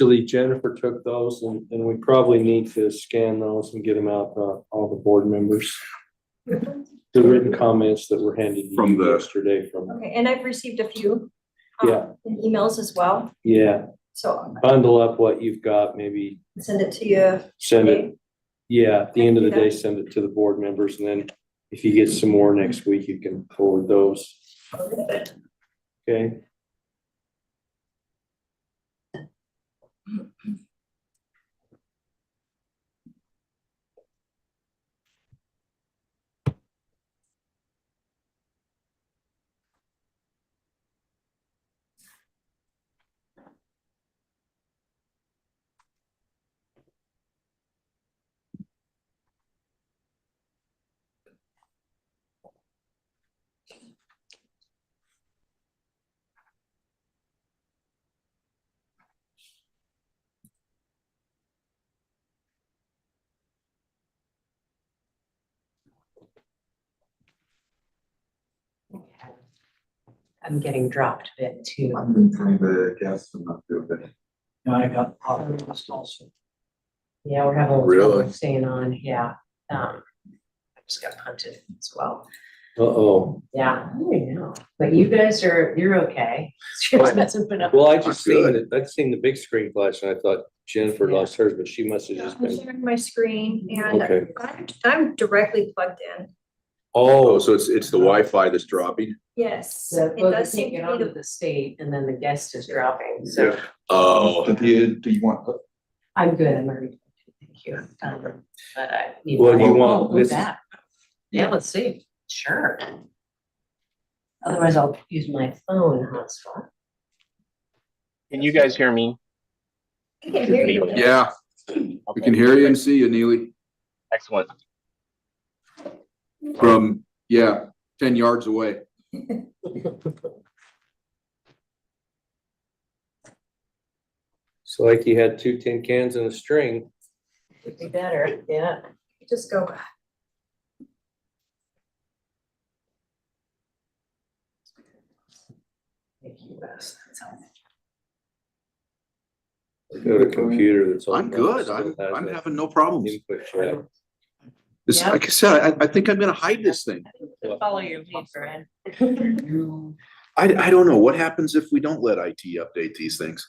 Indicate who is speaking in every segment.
Speaker 1: Actually, Jennifer took those and we probably need to scan those and get them out to all the board members. The written comments that were handed
Speaker 2: From
Speaker 1: you
Speaker 2: the-
Speaker 1: yesterday from,
Speaker 3: Okay, and I've received a few.
Speaker 1: Yeah.
Speaker 3: In emails as well,
Speaker 1: yeah,
Speaker 3: so
Speaker 1: bundle up what you've got, maybe
Speaker 3: send it to you.
Speaker 1: send it.
Speaker 3: today.
Speaker 1: Yeah, at the end of the
Speaker 3: I can do
Speaker 1: day, send it to the board members, and then if you get some more next week, you can forward those. Okay.
Speaker 4: I'm getting dropped a bit too.
Speaker 2: I've been trying to guess and not do it.
Speaker 5: Yeah, I got populist also.
Speaker 4: Yeah, we're having a little
Speaker 2: Really?
Speaker 4: trouble staying on, yeah. I just got punted as well.
Speaker 1: Uh-oh.
Speaker 4: Yeah, I know, but you guys you're okay. Yours hasn't been up.
Speaker 1: Well, I just
Speaker 2: I'm
Speaker 1: seen
Speaker 2: good.
Speaker 1: it, I'd seen the big screen flash and I thought Jennifer
Speaker 4: Yeah.
Speaker 1: lost hers, but she must have just
Speaker 3: I'm
Speaker 1: been,
Speaker 3: sharing my screen and
Speaker 1: okay.
Speaker 3: I'm directly plugged in.
Speaker 2: Oh,
Speaker 1: Oh,
Speaker 2: so it's the Wi-Fi that's dropping?
Speaker 3: Yes,
Speaker 4: The
Speaker 3: it
Speaker 4: book
Speaker 3: does
Speaker 4: can't
Speaker 3: seem
Speaker 4: get
Speaker 3: to be
Speaker 4: onto
Speaker 3: the,
Speaker 4: the state and then the guest is dropping, so
Speaker 2: Oh. Do you want?
Speaker 4: I'm good, I'm already, thank you. But I need.
Speaker 1: Well, you
Speaker 4: Oh,
Speaker 1: want
Speaker 4: look at
Speaker 1: this-
Speaker 4: that. Yeah, let's see, sure. Otherwise I'll use my phone hotspot.
Speaker 6: Can you guys hear me?
Speaker 3: I can hear you.
Speaker 2: Yeah, we can hear you and see you, Neely,
Speaker 6: Excellent.
Speaker 2: from, 10 yards away.
Speaker 1: so like you had 2 tin cans and a string.
Speaker 4: Would be better, yeah.
Speaker 3: Just go.
Speaker 4: Thank you, Wes. That's helpful.
Speaker 1: Got a computer that's.
Speaker 2: I'm good. I'm having no problems.
Speaker 1: Input chat.
Speaker 2: It's,
Speaker 4: Yeah.
Speaker 2: like I said, I think I'm gonna hide this thing.
Speaker 4: Follow your lead, Brad.
Speaker 2: I don't know. What happens if we don't let IT update these things?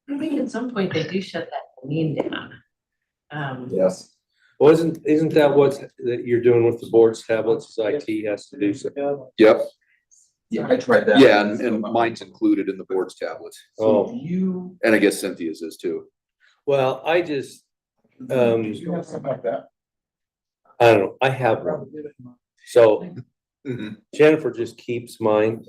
Speaker 4: I think at some point they do shut that domain down.
Speaker 2: Yes.
Speaker 1: Isn't that what that you're doing with the board's tablets, is IT has to do so?
Speaker 2: Yep.
Speaker 5: Yeah, I tried that.
Speaker 2: Yeah, and mine's included in the board's tablets.
Speaker 1: Oh,
Speaker 5: You.
Speaker 2: And I guess Cynthia's is too.
Speaker 1: well, I just,
Speaker 5: You have something like that?
Speaker 1: I don't know, I have one, so
Speaker 2: Mhm.
Speaker 1: Jennifer just keeps mine.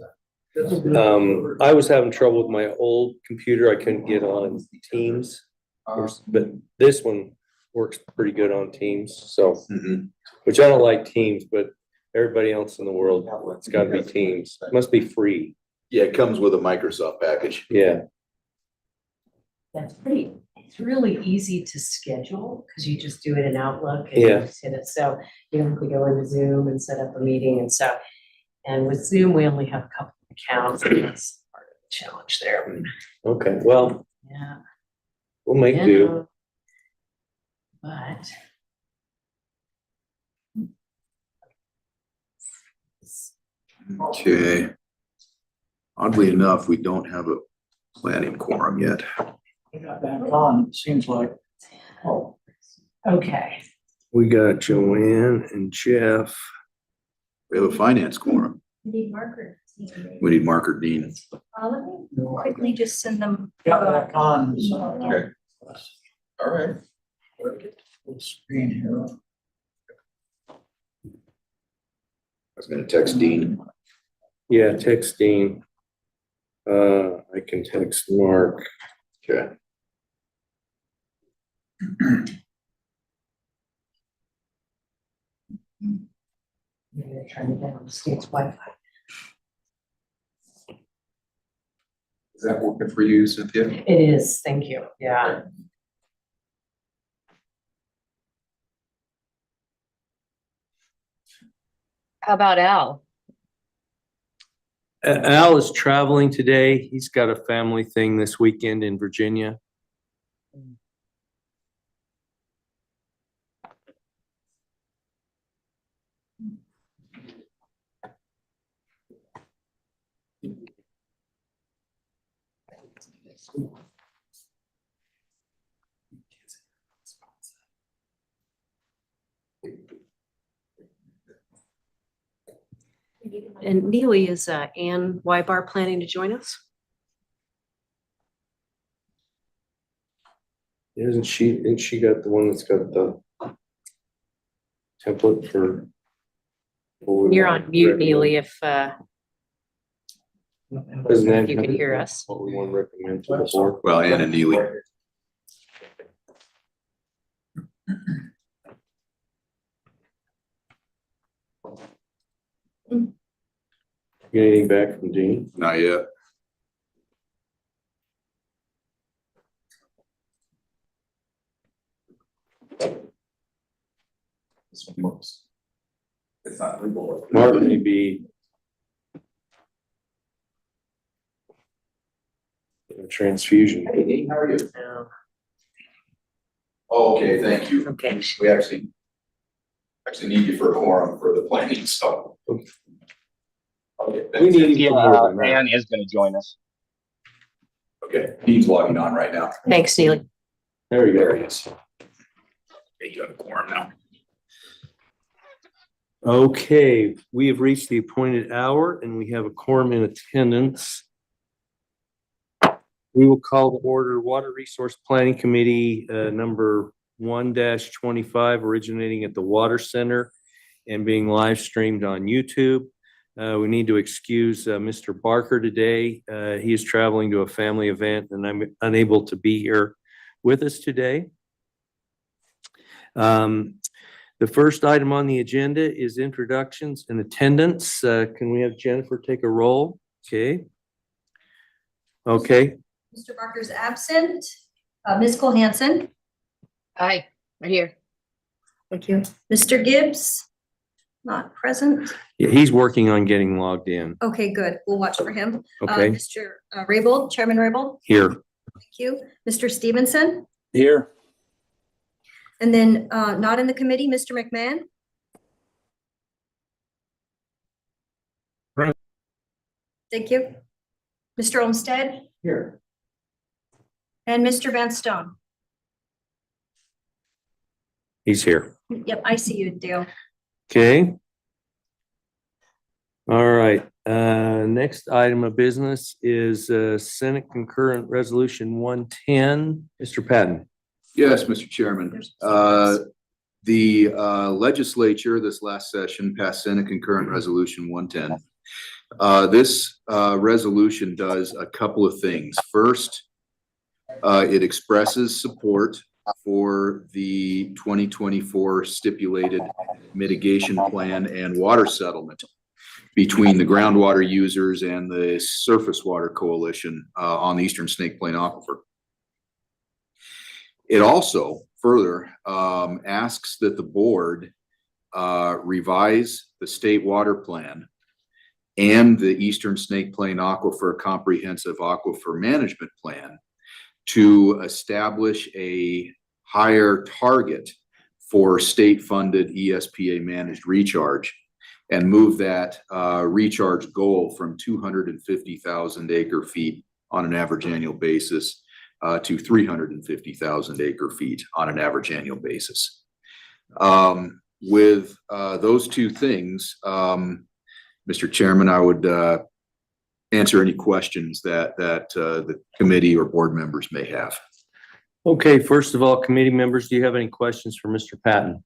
Speaker 1: I was having trouble with my old computer, I couldn't get on Teams, but this one works pretty good on Teams, so,
Speaker 2: Mhm.
Speaker 1: which I don't like Teams, but everybody else in the world, it's gotta be Teams, it must be free,
Speaker 2: Yeah, it comes with a Microsoft package.
Speaker 1: yeah.
Speaker 4: That's it's really easy to schedule because you just do it in Outlook and
Speaker 1: Yeah.
Speaker 4: you just hit it. So you don't have to go into Zoom and set up a meeting and so. And with Zoom, we only have a couple of accounts and that's part of the challenge there.
Speaker 1: Okay, well,
Speaker 4: Yeah.
Speaker 1: we'll make
Speaker 4: Yeah.
Speaker 1: do.
Speaker 4: But.
Speaker 2: Okay. Oddly enough, we don't have a planning quorum yet.
Speaker 5: I got back on, it seems like. Oh,
Speaker 4: Okay.
Speaker 1: We got Joanne and Jeff.
Speaker 2: We have a finance quorum.
Speaker 3: Need marker.
Speaker 2: We need Marker Dean.
Speaker 3: Let me quickly just send them.
Speaker 5: got back on.
Speaker 2: Okay. All right.
Speaker 5: Full screen here.
Speaker 2: I was gonna text Dean.
Speaker 1: Yeah, text Dean. I can text Mark.
Speaker 2: Okay.
Speaker 4: Maybe they're trying to get on the state's Wi-Fi.
Speaker 2: Is that working for you, Cynthia?
Speaker 4: It is, thank you. Yeah.
Speaker 7: How about Al?
Speaker 1: Al is traveling today. He's got a family thing this weekend in Virginia.
Speaker 4: And Neely, is Ann Wybar planning to join us?
Speaker 1: Isn't she got the one that's got the template for? what we
Speaker 4: You're
Speaker 1: want
Speaker 4: on
Speaker 1: to
Speaker 4: mute,
Speaker 1: recommend?
Speaker 4: Neely, if
Speaker 1: Doesn't Ann
Speaker 4: you
Speaker 1: have
Speaker 4: can hear
Speaker 1: it?
Speaker 4: us.
Speaker 1: What we want to recommend to the board?
Speaker 2: Well, Ann and Neely.
Speaker 1: Get anything back from Dean?
Speaker 2: Not yet.
Speaker 1: Mark may be a transfusion.
Speaker 2: Hey, how are you?
Speaker 4: No.
Speaker 2: Oh, okay, thank you.
Speaker 4: Okay.
Speaker 2: We actually need you for a quorum for the planning stuff. Okay.
Speaker 1: We need him
Speaker 6: Yeah,
Speaker 1: for more than that.
Speaker 6: Ann is gonna join us.
Speaker 2: Okay, he's logging on right now.
Speaker 4: Thanks, Neely.
Speaker 1: There you
Speaker 2: There
Speaker 1: go.
Speaker 2: he is. Okay, you have a quorum now.
Speaker 1: Okay, we have reached the appointed hour and we have a quorum in attendance. We will call to order Water Resource Planning Committee, number 1-25, originating at the Water Center and being live streamed on YouTube. We need to excuse Mr. Barker today. He is traveling to a family event and I'm unable to be here with us today. The first item on the agenda is introductions and attendance. Can we have Jennifer take a roll? Okay. Okay,
Speaker 3: Mr. Barker's absent. Ms. Cole-Hansen.
Speaker 7: Hi, right here.
Speaker 3: Thank you. Mr. Gibbs, not present.
Speaker 1: yeah, he's working on getting logged in.
Speaker 3: Okay, good. We'll watch for him.
Speaker 1: Okay,
Speaker 3: Mr. Raybould, Chairman Raybould,
Speaker 1: here.
Speaker 3: thank you. Mr. Stevenson,
Speaker 5: Here.
Speaker 3: and then not in the committee, Mr. McMahon.
Speaker 1: Present.
Speaker 3: Thank you. Mr. Olmstead
Speaker 5: Here.
Speaker 3: and Mr. Van Stone.
Speaker 1: He's here.
Speaker 3: Yep, I see you, Dale.
Speaker 1: Okay. All right, next item of business is Senate Concurrent Resolution 110. Mr. Patton.
Speaker 2: Yes, Mr. Chairman. The legislature this last session passed Senate Concurrent Resolution 110. This resolution does a couple of things. First, it expresses support for the 2024 stipulated mitigation plan and water settlement between the groundwater users and the surface water coalition on the Eastern Snake Plain Aquifer. It also further asks that the board revise the state water plan and the Eastern Snake Plain Aquifer Comprehensive Aquifer Management Plan to establish a higher target for state-funded ESPA managed recharge and move that recharge goal from 250,000 acre feet on an average annual basis to 350,000 acre feet on an average annual basis. With those two things, Mr. Chairman, I would answer any questions that the committee or board members may have.
Speaker 1: Okay, first of all, committee members, do you have any questions for Mr. Patton?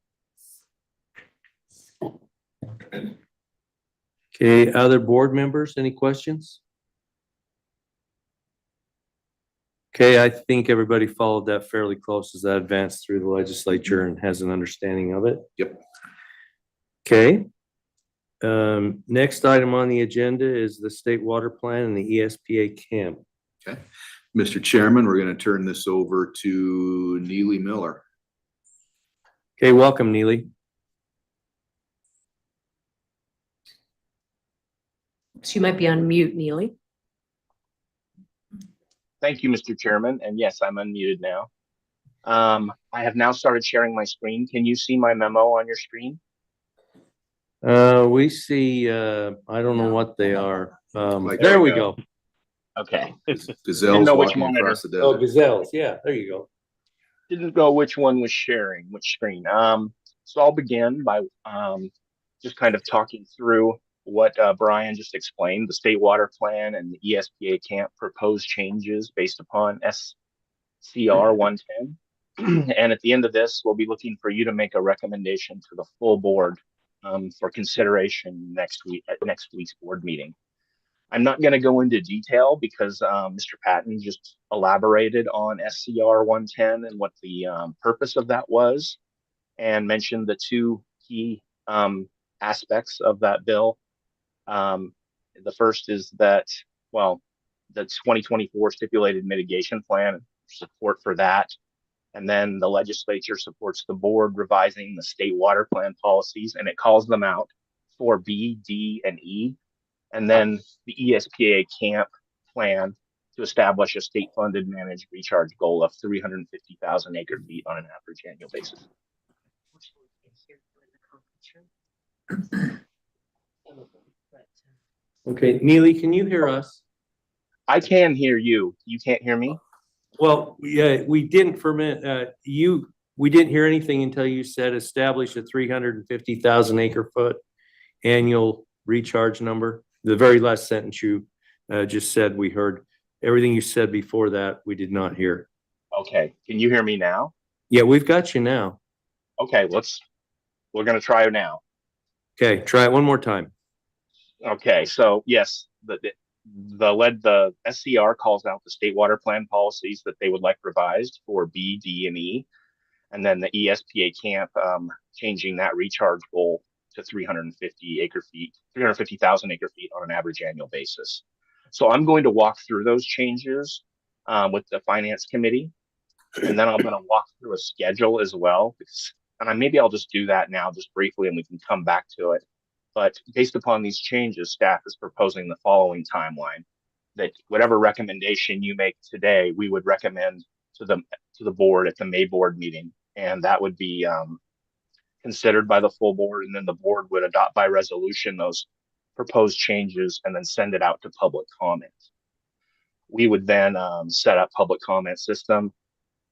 Speaker 1: Okay, other board members, any questions? Okay, I think everybody followed that fairly close as that advanced through the legislature and has an understanding of it.
Speaker 2: Yep.
Speaker 1: Okay. Next item on the agenda is the state water plan and the ESPA camp.
Speaker 2: Okay, Mr. Chairman, we're going to turn this over to Neely Miller.
Speaker 1: Okay, welcome, Neely.
Speaker 4: So you might be on mute, Neely.
Speaker 6: Thank you, Mr. Chairman. And yes, I'm unmuted now. I have now started sharing my screen. Can you see my memo on your screen?
Speaker 1: We see, I don't know what they are.
Speaker 2: Like-
Speaker 1: There we go.
Speaker 6: Okay.
Speaker 2: Gazelles
Speaker 6: know which
Speaker 2: walking
Speaker 6: monitor.
Speaker 2: across the
Speaker 1: Oh,
Speaker 2: desert.
Speaker 1: gazelles. Yeah, there you go.
Speaker 6: Didn't know which one was sharing, which screen. So I'll begin by just kind of talking through what Brian just explained, the state water plan and the ESPA camp proposed changes based upon SCR 110. And at the end of this, we'll be looking for you to make a recommendation to the full board for consideration next week at next week's board meeting. I'm not going to go into detail because Mr. Patton just elaborated on SCR 110 and what the purpose of that was, and mentioned the two key aspects of that bill. The first is that, well, the 2024 stipulated mitigation plan, support for that. And then the legislature supports the board revising the state water plan policies, and it calls them out for B, D, and E. And then the ESPA camp plan to establish a state-funded managed recharge goal of 350,000 acre feet on an average annual basis.
Speaker 1: Okay, Neely, can you hear us?
Speaker 6: I can hear you. You can't hear me?
Speaker 1: Well, yeah, we didn't for a minute, we didn't hear anything until you said establish a 350,000 acre foot annual recharge number. The very last sentence you just said, we heard. Everything you said before that, we did not hear.
Speaker 6: Okay. Can you hear me now?
Speaker 1: Yeah, we've got you now.
Speaker 6: Okay, we're going to try it now.
Speaker 1: Okay, try it one more time.
Speaker 6: Okay, so yes, the SCR calls out the state water plan policies that they would like revised for B, D, and E, and then the ESPA camp changing that recharge goal to 350,000 acre feet on an average annual basis. So I'm going to walk through those changes with the finance committee, and then I'm going to walk through a schedule as well. Maybe I'll just do that now, just briefly, and we can come back to it. But based upon these changes, staff is proposing the following timeline: that whatever recommendation you make today, we would recommend to the board at the May board meeting, and that would be considered by the full board, and then the board would adopt by resolution those proposed changes and then send it out to public comment. We would then set up public comment system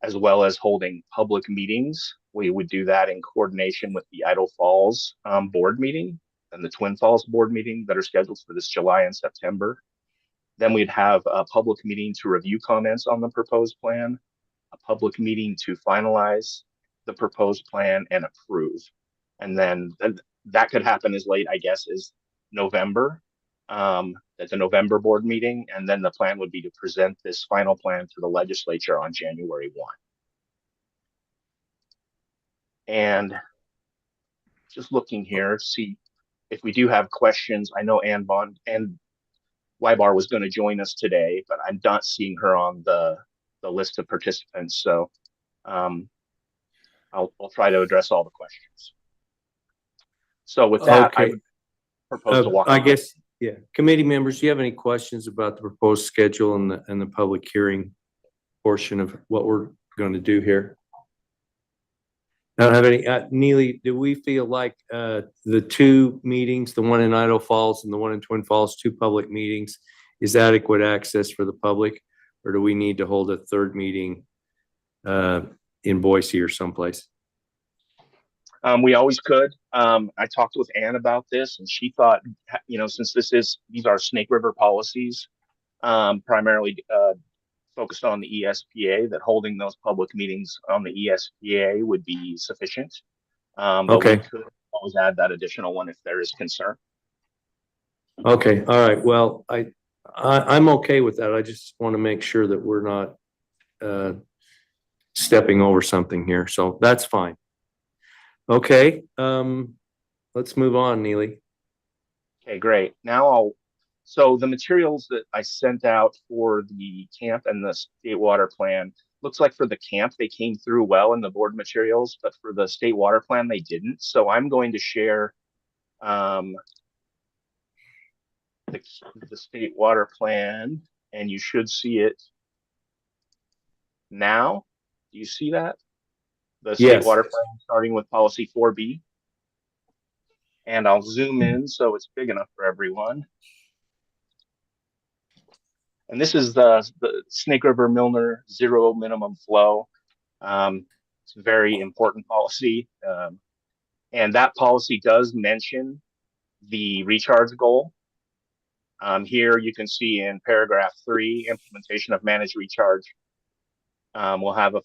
Speaker 6: as well as holding public meetings. We would do that in coordination with the Idaho Falls board meeting and the Twin Falls board meeting that are scheduled for this July and September. Then we'd have a public meeting to review comments on the proposed plan, a public meeting to finalize the proposed plan and approve. And then that could happen as late, I guess, as November, at the November board meeting. And then the plan would be to present this final plan to the legislature on January 1. And just looking here, see if we do have questions. I know Ann Bond and Wybar was going to join us today, but I'm not seeing her on the list of participants. So I'll try to address all the questions. So with that,
Speaker 1: Okay.
Speaker 6: I would propose to walk.
Speaker 1: I guess, yeah. Committee members, do you have any questions about the proposed schedule and the public hearing portion of what we're going to do here? I don't have any. Neely, do we feel like the two meetings, the one in Idaho Falls and the one in Twin Falls, two public meetings, is adequate access for the public, or do we need to hold a third meeting in Boise or someplace?
Speaker 6: We always could. I talked with Ann about this, and she thought, since these are Snake River policies, primarily focused on the ESPA, that holding those public meetings on the ESPA would be sufficient. But
Speaker 1: Okay.
Speaker 6: we could always add that additional one if there is concern.
Speaker 1: Okay, all right. Well, I'm okay with that. I just want to make sure that we're not stepping over something here. So that's fine. Okay, let's move on, Neely.
Speaker 6: Okay, great. So the materials that I sent out for the camp and the state water plan, looks like for the camp, they came through well in the board materials, but for the state water plan, they didn't. So I'm going to share the state water plan, and you should see it now. Do you see that? the state
Speaker 1: Yes.
Speaker 6: water plan, starting with policy 4B. And I'll zoom in so it's big enough for everyone. And this is the Snake River Milner zero minimum flow. It's a very important policy. And that policy does mention the recharge goal. Here you can see in paragraph 3, implementation of managed recharge will have a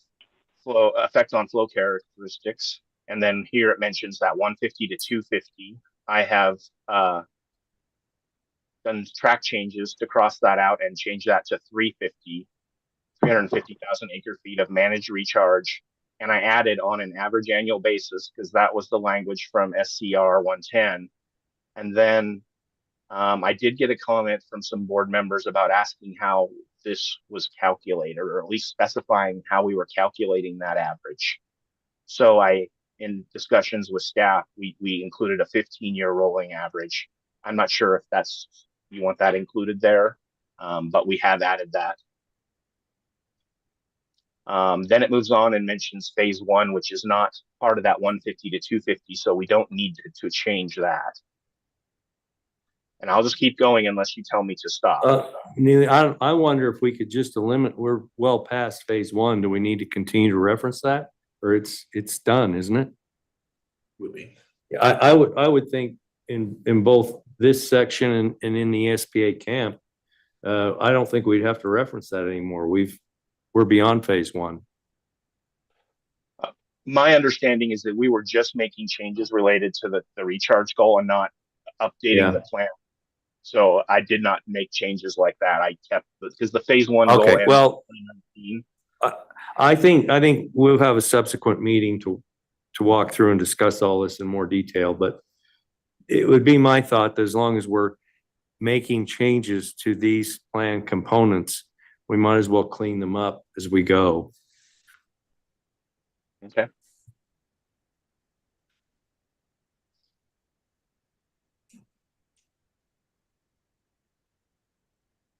Speaker 6: flow effect on flow characteristics. And then here it mentions that 150 to 250. I have done track changes to cross that out and change that to 350,000 acre feet of managed recharge. And I added on an average annual basis because that was the language from SCR 110. And then I did get a comment from some board members about asking how this was calculated, or at least specifying how we were calculating that average. So in discussions with staff, we included a 15-year rolling average. I'm not sure if you want that included there, but we have added that. Then it moves on and mentions phase 1, which is not part of that 150 to 250, so we don't need to change that. And I'll just keep going unless you tell me to stop.
Speaker 1: Neely, I wonder if we could just eliminate, we're well past phase 1. Do we need to continue to reference that? Or it's done, isn't it?
Speaker 2: Would be.
Speaker 1: I would think in both this section and in the SPA camp, I don't think we'd have to reference that anymore. We're beyond phase 1.
Speaker 6: My understanding is that we were just making changes related to the recharge goal and not updating the plan. So I did not make changes like that. I kept, because the phase 1 goal
Speaker 1: Okay, well,
Speaker 6: 2019.
Speaker 1: I think we'll have a subsequent meeting to walk through and discuss all this in more detail, but it would be my thought that as long as we're making changes to these plan components, we might as well clean them up as we go.
Speaker 6: Okay.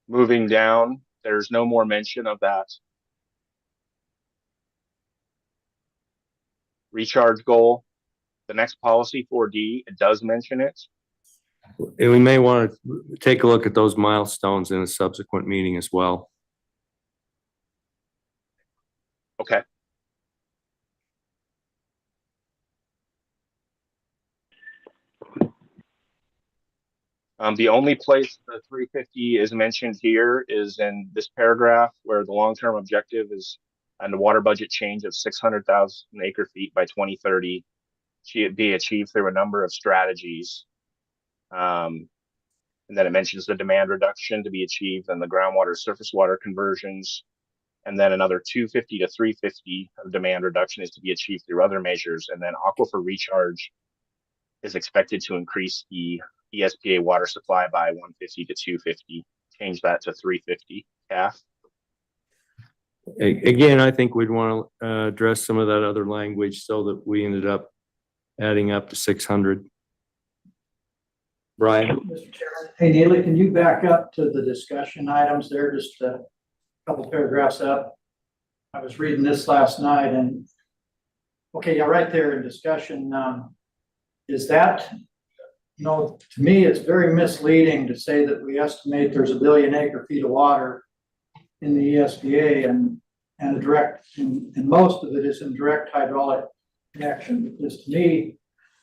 Speaker 6: Moving down, there's no more mention of that recharge goal. The next policy 4D, it does mention it.
Speaker 1: And we may want to take a look at those milestones in a subsequent meeting as well.
Speaker 6: Okay. The only place the 350 is mentioned here is in this paragraph where the long-term objective is and the water budget change of 600,000 acre feet by 2030 be achieved through a number of strategies. And then it mentions the demand reduction to be achieved and the groundwater surface water conversions. And then another 250 to 350 of demand reduction is to be achieved through other measures. And then aquifer recharge is expected to increase the ESPA water supply by 150 to 250. Change that to 350 calf.
Speaker 1: Again, I think we'd want to address some of that other language so that we ended up adding up to 600. Brian?
Speaker 5: Mr. Chairman. Hey, Neely, can you back up to the discussion items there, just a couple paragraphs up? I was reading this last night and, okay, yeah, right there in discussion, is that, you know, to me, it's very misleading to say that we estimate there's 1 billion acre feet of water in the ESPA and a direct, and most of it is in direct hydraulic connection. Because to me,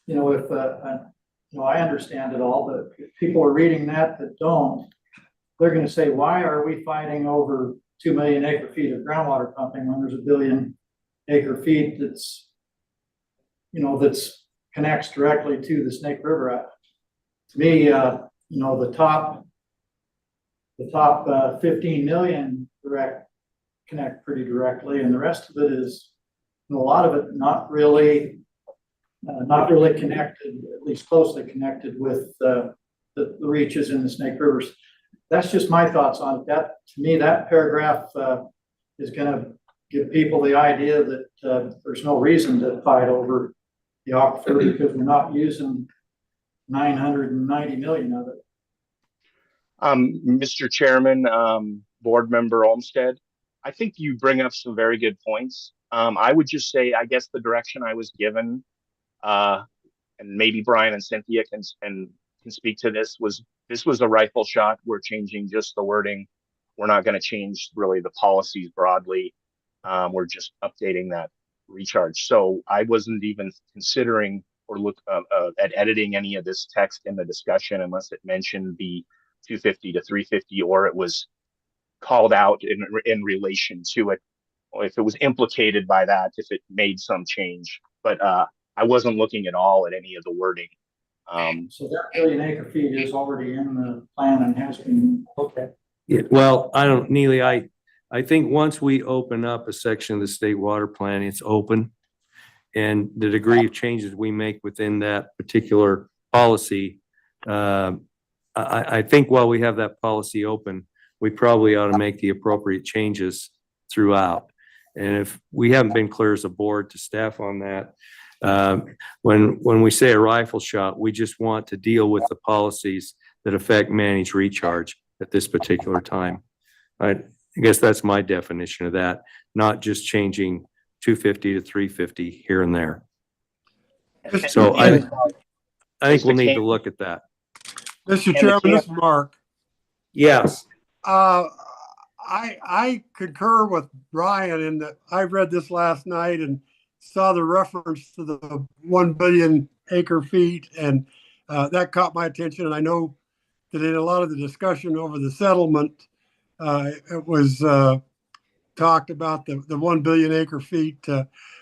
Speaker 5: you know, if, you know, I understand it all, but if people are reading that don't, they're going to say, why are we fighting over 2 million acre feet of groundwater pumping when there's 1 billion acre feet that's, you know, that's connects directly to the Snake River? To me, you know, the top 15 million connect pretty directly, and the rest of it is, and a lot of it not really connected, at least closely connected with the reaches in the Snake Rivers. That's just my thoughts on it. That, to me, that paragraph is going to give people the idea that there's no reason to fight over the aquifer because we're not using 990 million of it.
Speaker 6: Mr. Chairman, Board Member Olmstead, I think you bring up some very good points. I would just say, I guess the direction I was given, and maybe Brian and Cynthia can speak to this was a rifle shot. We're changing just the wording. We're not going to change really the policies broadly. We're just updating that recharge. So I wasn't even considering or look at editing any of this text in the discussion unless it mentioned the 250 to 350 or it was called out in relation to it, or if it was implicated by that, if it made some change. But I wasn't looking at all at any of the wording.
Speaker 5: So that 1,000,000 acre feet is already in the plan and has been, okay.
Speaker 1: Yeah, well, I don't, Neely, I think once we open up a section of the state water plan, it's open. And the degree of changes we make within that particular policy, I think while we have that policy open, we probably ought to make the appropriate changes throughout. And if we haven't been clear as a board to staff on that, when we say a rifle shot, we just want to deal with the policies that affect managed recharge at this particular time. I guess that's my definition of that, not just changing 250 to 350 here and there. So I think we'll need to look at that.
Speaker 8: Mr. Chairman, this is Mark.
Speaker 1: Yes.
Speaker 8: I concur with Brian in that I read this last night and saw the reference to the 1 billion acre feet, and that caught my attention. And I know that in a lot of the discussion over the settlement, it was talked about the 1 billion acre feet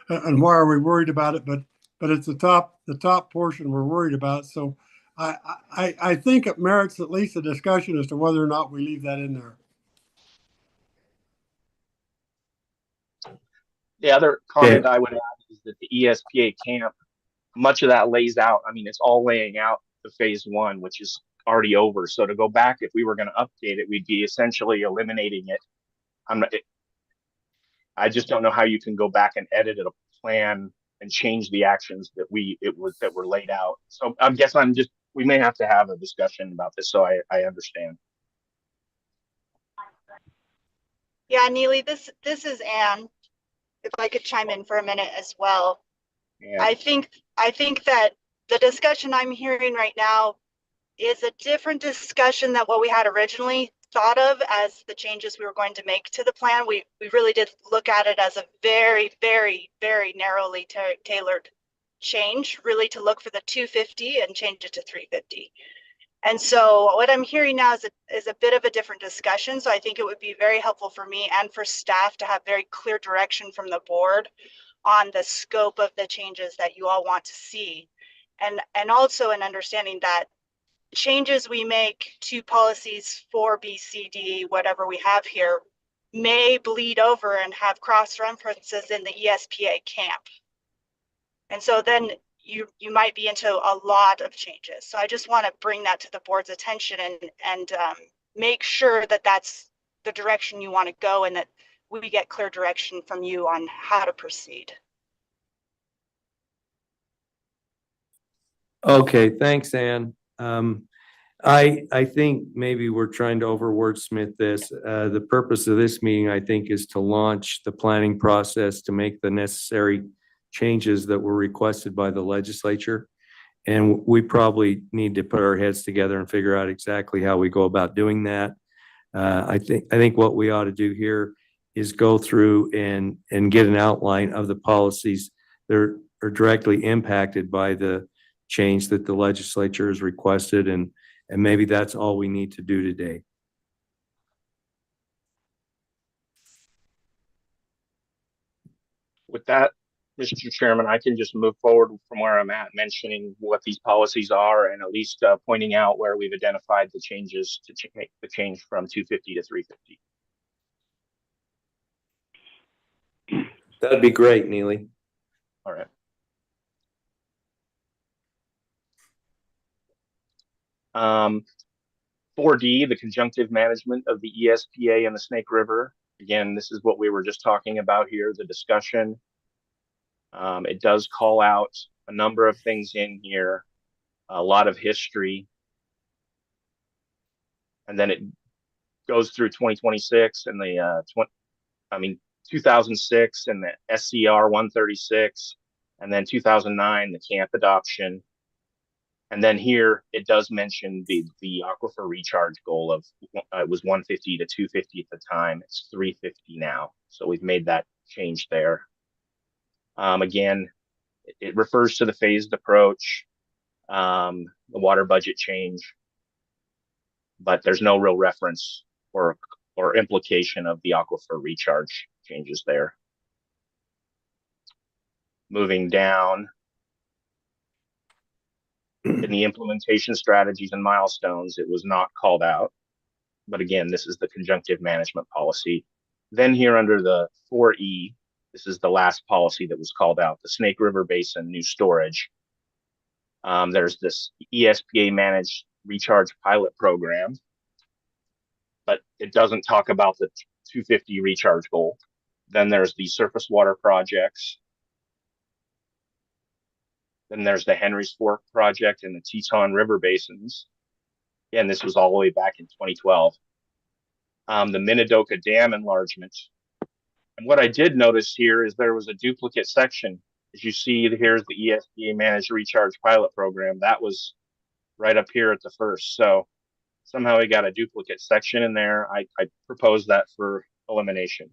Speaker 8: and why are we worried about it? But it's the top portion we're worried about. So I think it merits at least a discussion as to whether or not we leave that in there.
Speaker 6: The other comment I would add is that the ESPA camp, much of that lays out. I mean, it's all laying out the phase one, which is already over. So to go back, if we were going to update it, we'd be essentially eliminating it. I just don't know how you can go back and edit a plan and change the actions that were laid out. So I guess we may have to have a discussion about this. So I understand.
Speaker 9: Yeah, Neely, this is Anne. If I could chime in for a minute as well.
Speaker 6: Yeah.
Speaker 9: I think that the discussion I'm hearing right now is a different discussion than what we had originally thought of as the changes we were going to make to the plan. We really did look at it as a very, very, very narrowly tailored change, really to look for the 250 and change it to 350. And so what I'm hearing now is a bit of a different discussion. So I think it would be very helpful for me and for staff to have very clear direction from the board on the scope of the changes that you all want to see. And also an understanding that changes we make to policies 4B, C, D, whatever we have here, may bleed over and have cross references in the ESPA camp. And so then you might be into a lot of changes. So I just want to bring that to the board's attention and make sure that that's the direction you want to go and that we get clear direction from you on how to proceed.
Speaker 1: Okay, thanks, Ann. I think maybe we're trying to over wordsmith this. The purpose of this meeting, I think, is to launch the planning process to make the necessary changes that were requested by the legislature. And we probably need to put our heads together and figure out exactly how we go about doing that. I think what we ought to do here is go through and get an outline of the policies that are directly impacted by the change that the legislature has requested, and maybe that's all we need to do today.
Speaker 6: With that, Mr. Chairman, I can just move forward from where I'm at, mentioning what these policies are and at least pointing out where we've identified the changes to make the change from 250 to 350.
Speaker 1: That'd be great, Neely.
Speaker 6: All right. 4D, the conjunctive management of the ESPA and the Snake River. Again, this is what we were just talking about here, the discussion. It does call out a number of things in here, a lot of history. And then it goes through 2026 and the 2006 and the SCR 136, and then 2009, the camp adoption. And then here it does mention the aquifer recharge goal of it was 150 to 250 at the time. It's 350 now. So we've made that change there. Again, it refers to the phased approach, the water budget change, but there's no real reference or implication of the aquifer recharge changes there. Moving down, in the implementation strategies and milestones, it was not called out. But again, this is the conjunctive management policy. Then here under the 4E, this is the last policy that was called out, the Snake River Basin new storage. There's this ESPA managed recharge pilot program, but it doesn't talk about the 250 recharge goal. Then there's the surface water projects. Then there's the Henry's Fork project and the Teton River basins. Again, this was all the way back in 2012. The Minidoka Dam enlargement. And what I did notice here is there was a duplicate section. As you see, here's the ESPA managed recharge pilot program. That was right up here at the first. So somehow we got a duplicate section in there. I proposed that for elimination.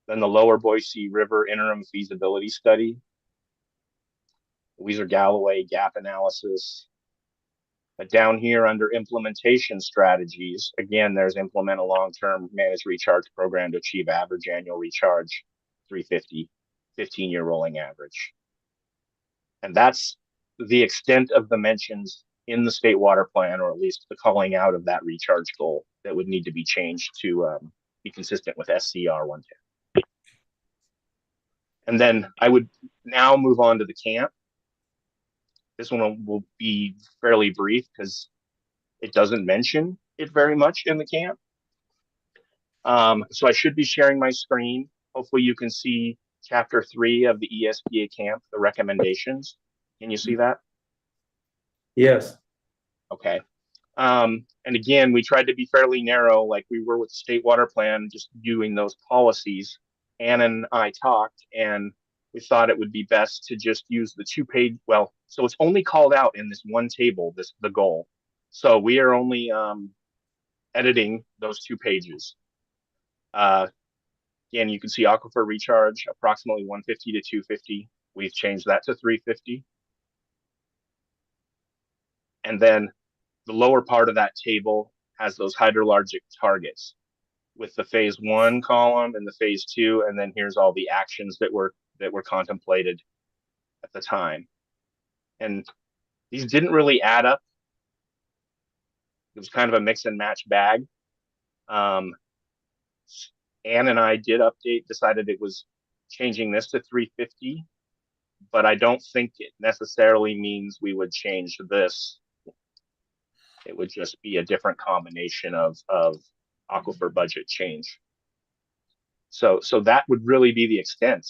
Speaker 6: Then the Lower Boise River interim feasibility study. Weiser Galloway gap analysis. But down here under implementation strategies, again, there's implement a long-term managed recharge program to achieve average annual recharge 350, 15-year rolling average. And that's the extent of the mentions in the state water plan, or at least the calling out of that recharge goal that would need to be changed to be consistent with SCR 110. And then I would now move on to the camp. This one will be fairly brief because it doesn't mention it very much in the camp. So I should be sharing my screen. Hopefully you can see chapter 3 of the ESPA camp, the recommendations. Can you see that?
Speaker 1: Yes.
Speaker 6: Okay. And again, we tried to be fairly narrow like we were with the state water plan, just doing those policies. Ann and I talked, and we thought it would be best to just use the 2-page. Well, so it's only called out in this one table, the goal. So we are only editing those 2 pages. Again, you can see aquifer recharge, approximately 150 to 250. We've changed that to 350. And then the lower part of that table has those hydrologic targets with the phase 1 column and the phase 2. And then here's all the actions that were contemplated at the time. And these didn't really add up. It was kind of a mix and match bag. Ann and I did decided it was changing this to 350, but I don't think it necessarily means we would change this. It would just be a different combination of aquifer budget change. So that would really be the extent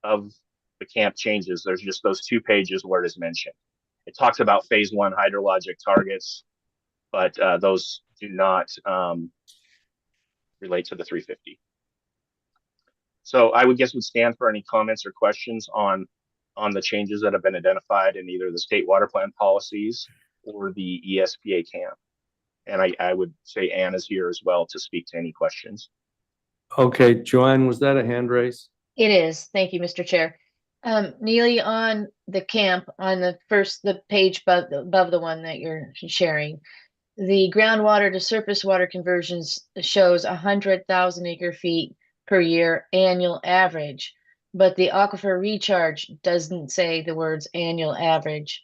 Speaker 6: of the camp changes. There's just those 2 pages where it is mentioned. It talks about phase 1 hydrologic targets, but those do not relate to the 350. So I would stand for any comments or questions on the changes that have been identified in either the state water plan policies or the ESPA camp. And I would say Ann is here as well to speak to any questions.
Speaker 1: Okay, Joanne, was that a hand raise?
Speaker 7: It is. Thank you, Mr. Chair. Neely, on the camp, on the page above the one that you're sharing, the groundwater to surface water conversions shows 100,000 acre feet per year annual average, but the aquifer recharge doesn't say the words annual average.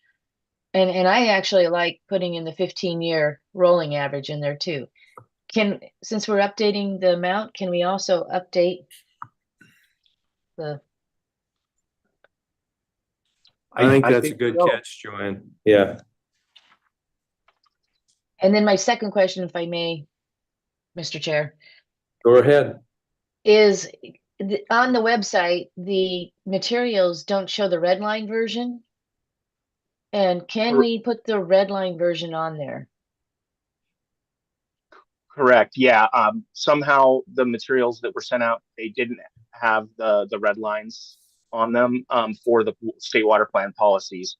Speaker 7: And I actually like putting in the 15-year rolling average in there too. Since we're updating the amount, can we also update the?
Speaker 1: I think that's a good catch, Joanne. Yeah.
Speaker 7: And then my second question, if I may, Mr. Chair,
Speaker 1: Go ahead.
Speaker 7: is on the website, the materials don't show the red line version. And can we put the red line version on there?
Speaker 6: Correct, yeah. Somehow the materials that were sent out, they didn't have the red lines on them, for the state water plan policies.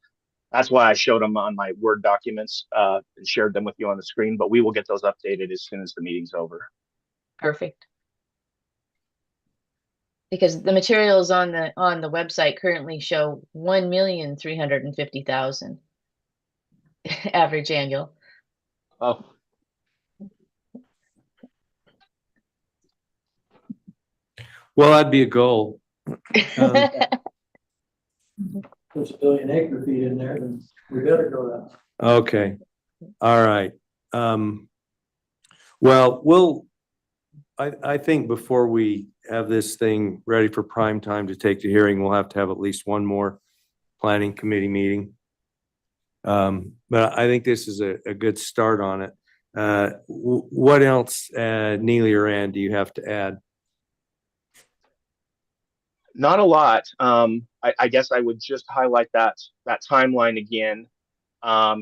Speaker 6: That's why I showed them on my Word documents, and shared them with you on the screen, but we will get those updated as soon as the meeting's over.
Speaker 7: Perfect. Because the materials on the website currently show 1,350,000 average annual.
Speaker 6: Oh,
Speaker 1: Well, that'd be a goal.
Speaker 5: There's a billion acre feet in there, then we better go that.
Speaker 1: Okay, all right. Well, I think before we have this thing ready for prime time to take the hearing, we'll have to have at least one more planning committee meeting. But I think this is a good start on it. What else, Neely or Ann, do you have to add?
Speaker 6: not a lot. I guess I would just highlight that timeline again.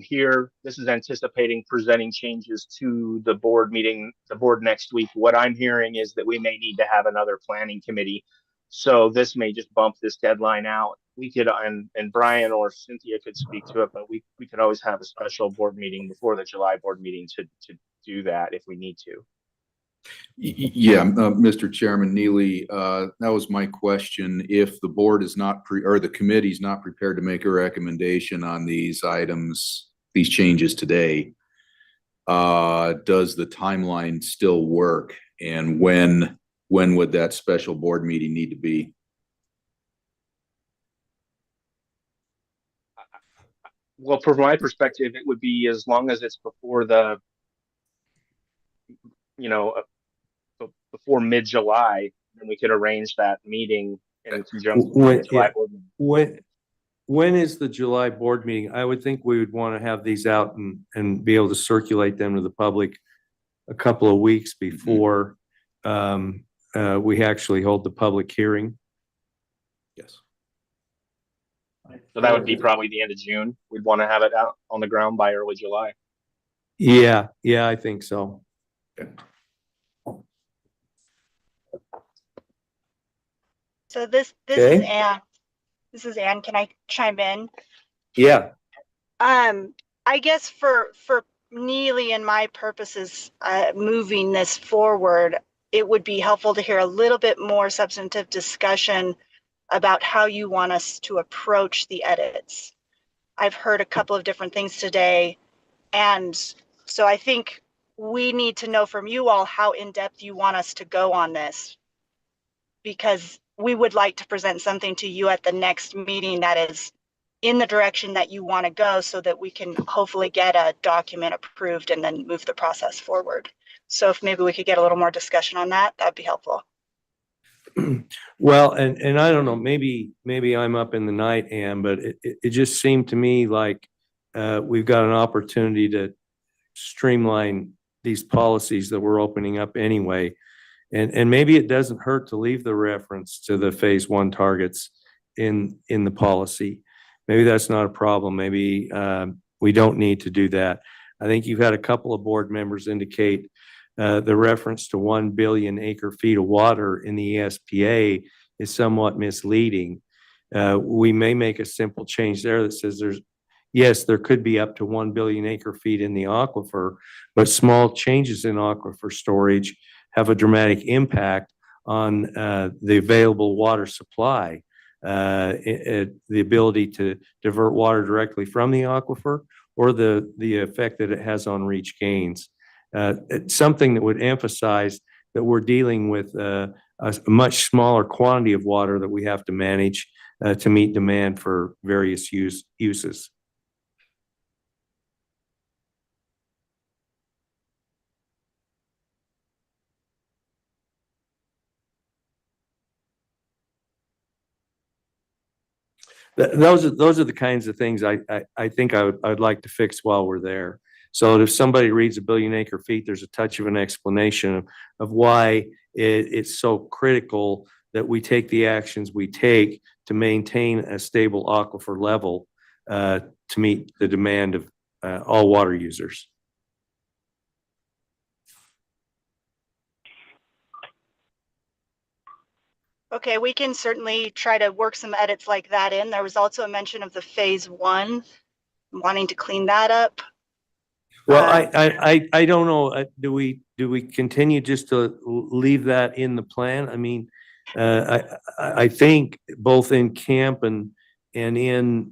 Speaker 6: Here, this is anticipating presenting changes to the board next week. What I'm hearing is that we may need to have another planning committee. So this may just bump this deadline out. We could, and Brian or Cynthia could speak to it, but we could always have a special board meeting before the July board meeting to do that if we need to.
Speaker 2: Yeah, Mr. Chairman, Neely, that was my question. If the board is not or the committee's not prepared to make a recommendation on these items, these changes today, does the timeline still work? And when would that special board meeting need to be?
Speaker 6: Well, from my perspective, it would be as long as it's before the, before mid-July, then we could arrange that meeting in conjunction with the July board meeting.
Speaker 1: When is the July board meeting? I would think we would want to have these out and be able to circulate them to the public a couple of weeks before we actually hold the public hearing.
Speaker 2: Yes.
Speaker 6: So that would be probably the end of June. We'd want to have it out on the ground by early July.
Speaker 1: Yeah, I think so.
Speaker 2: Okay.
Speaker 9: So this
Speaker 1: Okay.
Speaker 9: is Ann. This is Ann. Can I chime in?
Speaker 1: Yeah.
Speaker 9: I guess for Neely and my purposes, moving this forward, it would be helpful to hear a little bit more substantive discussion about how you want us to approach the edits. I've heard a couple of different things today, and so I think we need to know from you all how in-depth you want us to go on this, because we would like to present something to you at the next meeting that is in the direction that you want to go, so that we can hopefully get a document approved and then move the process forward. So if maybe we could get a little more discussion on that, that'd be helpful.
Speaker 1: Well, and I don't know, maybe I'm up in the night, Ann, but it just seemed to me like we've got an opportunity to streamline these policies that we're opening up anyway. And maybe it doesn't hurt to leave the reference to the phase 1 targets in the policy. Maybe that's not a problem. Maybe we don't need to do that. I think you've had a couple of board members indicate the reference to 1 billion acre feet of water in the ESPA is somewhat misleading. We may make a simple change there that says there could be up to 1 billion acre feet in the aquifer, but small changes in aquifer storage have a dramatic impact on the available water supply, the ability to divert water directly from the aquifer, or the effect that it has on reach gains. It's something that would emphasize that we're dealing with a much smaller quantity of water that we have to manage to meet demand for various uses. Those are the kinds of things I think I'd like to fix while we're there. So that if somebody reads 1 billion acre feet, there's a touch of an explanation of why it's so critical that we take the actions we take to maintain a stable aquifer level to meet the demand of all water users.
Speaker 9: Okay, we can certainly try to work some edits like that in. There was also a mention of the phase one, wanting to clean that up.
Speaker 1: Well, I don't know. Do we continue just to leave that in the plan? I mean, I think both in camp and in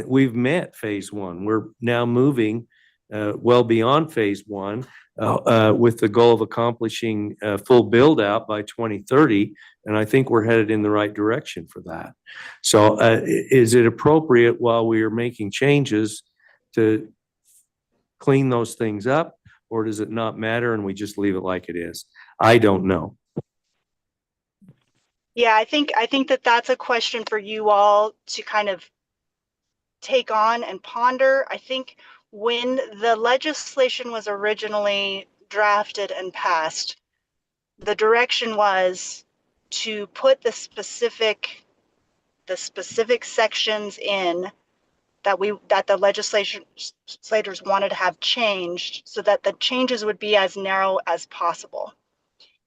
Speaker 1: we've met phase one. We're now moving well beyond phase one with the goal of accomplishing full build out by 2030. And I think we're headed in the right direction for that. So is it appropriate while we are making changes to clean those things up, or does it not matter and we just leave it like it is? I don't know.
Speaker 9: Yeah, I think that that's a question for you all to kind of take on and ponder. I think when the legislation was originally drafted and passed, the direction was to put the specific sections in that the legislators wanted to have changed so that the changes would be as narrow as possible.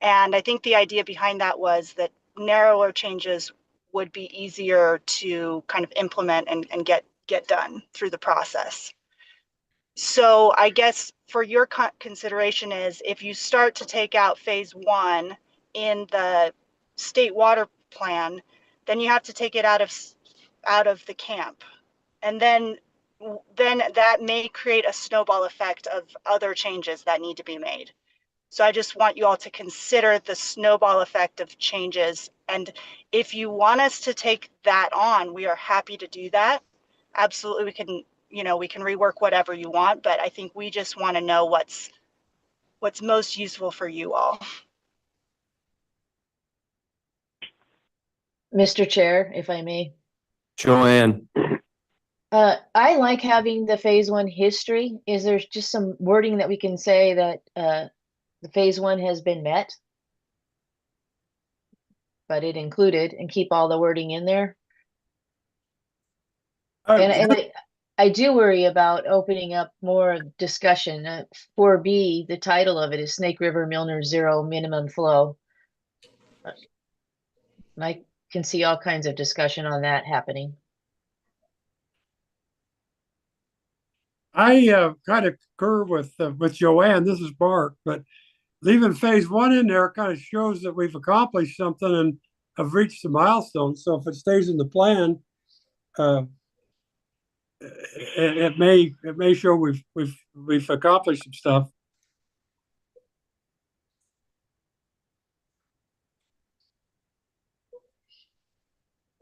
Speaker 9: And I think the idea behind that was that narrower changes would be easier to kind of implement and get done through the process. So I guess for your consideration is if you start to take out phase one in the state water plan, then you have to take it out of the camp. And then that may create a snowball effect of other changes that need to be made. So I just want you all to consider the snowball effect of changes. And if you want us to take that on, we are happy to do that. Absolutely, we can rework whatever you want, but I think we just want to know what's most useful for you all.
Speaker 7: Mr. Chair, if I may.
Speaker 1: Joanne.
Speaker 7: I like having the phase one history. Is there just some wording that we can say that the phase one has been met? But it included, and keep all the wording in there. And I do worry about opening up more discussion. 4B, the title of it is Snake River Milner Zero Minimum Flow. I can see all kinds of discussion on that happening.
Speaker 8: I kind of concur with Joanne. This is Bart, but leaving phase one in there kind of shows that we've accomplished something and have reached the milestone. So if it stays in the plan, it may show we've accomplished some stuff.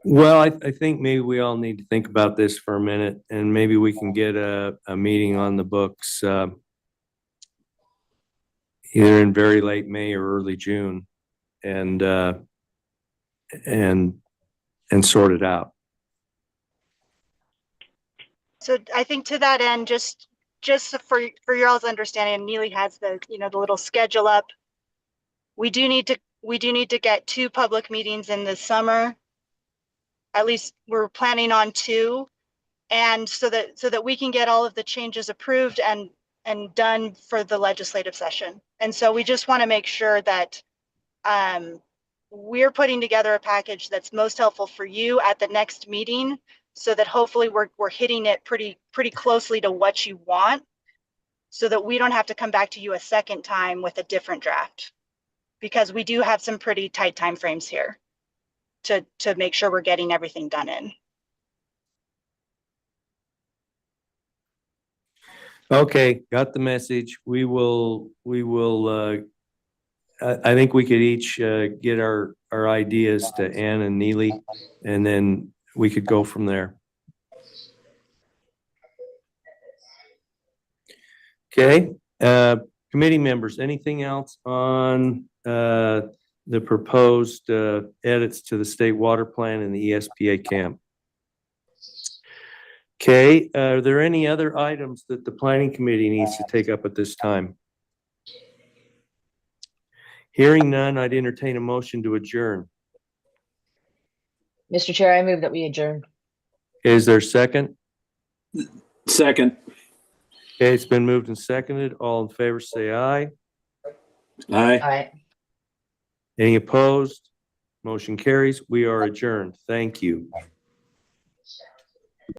Speaker 1: Well, I think maybe we all need to think about this for a minute, and maybe we can get a meeting on the books either in very late May or early June, and sort it out.
Speaker 9: So I think to that end, just for your all's understanding, and Neely has the little schedule up. We do need to get 2 public meetings in the summer. At least we're planning on 2, and so that we can get all of the changes approved and done for the legislative session. And so we just want to make sure that we're putting together a package that's most helpful for you at the next meeting, so that hopefully we're hitting it pretty closely to what you want, so that we don't have to come back to you a second time with a different draft, because we do have some pretty tight timeframes here to make sure we're getting everything done in.
Speaker 1: Okay, got the message. We will I think we could each get our ideas to Ann and Neely, and then we could go from there. Okay, committee members, anything else on the proposed edits to the state water plan and the ESPA camp? Okay, are there any other items that the planning committee needs to take up at this time? Hearing none, I'd entertain a motion to adjourn.
Speaker 7: Mr. Chair, I move that we adjourn.
Speaker 1: Is there a second?
Speaker 10: Second.
Speaker 1: Okay, it's been moved and seconded. All in favor, say aye.
Speaker 10: Aye.
Speaker 7: Aye.
Speaker 1: Any opposed? Motion carries. We are adjourned. Thank you.